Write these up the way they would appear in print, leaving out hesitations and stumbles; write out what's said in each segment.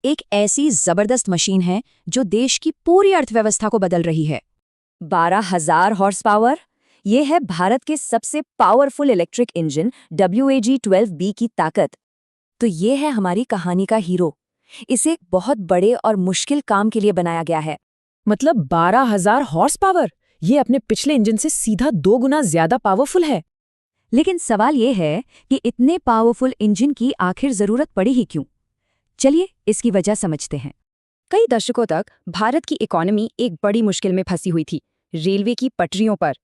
एक ऐसी जबरदस्त मशीन है जो देश की पूरी अर्थव्यवस्था को बदल रही है। 12,000 हॉर्स पावर। ये है भारत के सबसे पावरफुल इलेक्ट्रिक इंजन WAG-12B की ताकत। तो ये है हमारी कहानी का हीरो। इसे एक बहुत बड़े और मुश्किल काम के लिए बनाया गया है। मतलब 12,000 हॉर्स पावर। ये अपने पिछले इंजन से सीधा 2 गुना ज्यादा पावरफुल है। लेकिन सवाल ये है कि इतने पावरफुल इंजन की आखिर जरूरत पड़ी ही क्यों? चलिए इसकी वजह समझते हैं। कई दशकों तक भारत की इकोनॉमी एक बड़ी मुश्किल में फंसी हुई थी, रेलवे की पटरियों पर।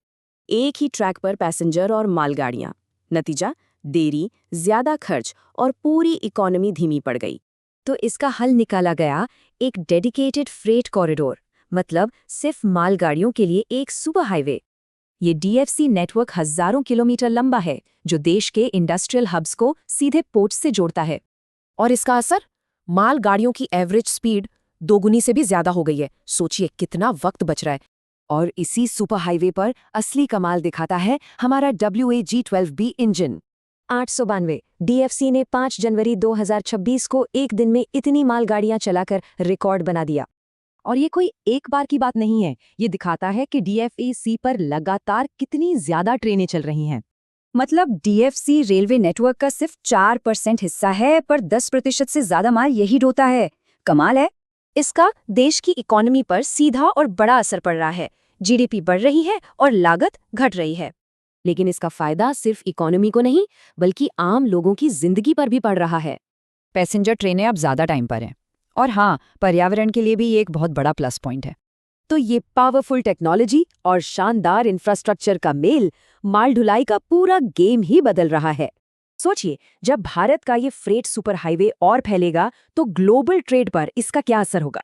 एक ही ट्रैक पर पैसेंजर और मालगाड़ियां। नतीजा, देरी, ज्यादा खर्च और पूरी इकोनॉमी धीमी पड़ गई। तो इसका हल निकाला गया, एक डेडिकेटेड फ्रेट कॉरिडोर, मतलब सिर्फ मालगाड़ियों के लिए एक सुपर हाईवे। ये DFC नेटवर्क हजारों किलोमीटर लंबा है, जो देश के इंडस्ट्रियल हब्स को सीधे पोर्ट से जोड़ता है। और इसका असर? मालगाड़ियों की एवरेज स्पीड 2 गुनी से भी ज्यादा हो गई है। सोचिए कितना वक्त बच रहा है। और इसी सुपर हाईवे पर असली कमाल दिखाता है हमारा WAG-12B इंजन। 892 DFC ने 5 जनवरी 2026 को एक दिन में इतनी मालगाड़ियां चलाकर रिकॉर्ड बना दिया। और ये कोई एक बार की बात नहीं है, ये दिखाता है कि DFC पर लगातार कितनी ज्यादा ट्रेनें चल रही हैं। मतलब DFC रेलवे नेटवर्क का सिर्फ 4% हिस्सा है, पर 10% से ज्यादा माल यही ढोता है। कमाल है। इसका देश की इकोनॉमी पर सीधा और बड़ा असर पड़ रहा है। GDP बढ़ रही है और लागत घट रही है। लेकिन इसका फायदा सिर्फ इकोनॉमी को नहीं, बल्कि आम लोगों की जिंदगी पर भी पड़ रहा है। पैसेंजर ट्रेनें अब ज्यादा टाइम पर हैं। और हाँ, पर्यावरण के लिए भी ये एक बहुत बड़ा प्लस पॉइंट है। तो ये पावरफुल टेक्नोलॉजी और शानदार इंफ्रास्ट्रक्चर का मेल माल ढुलाई का पूरा गेम ही बदल रहा है। सोचिए, जब भारत का ये फ्रेट सुपर हाईवे और फैलेगा तो ग्लोबल ट्रेड पर इसका क्या असर होगा।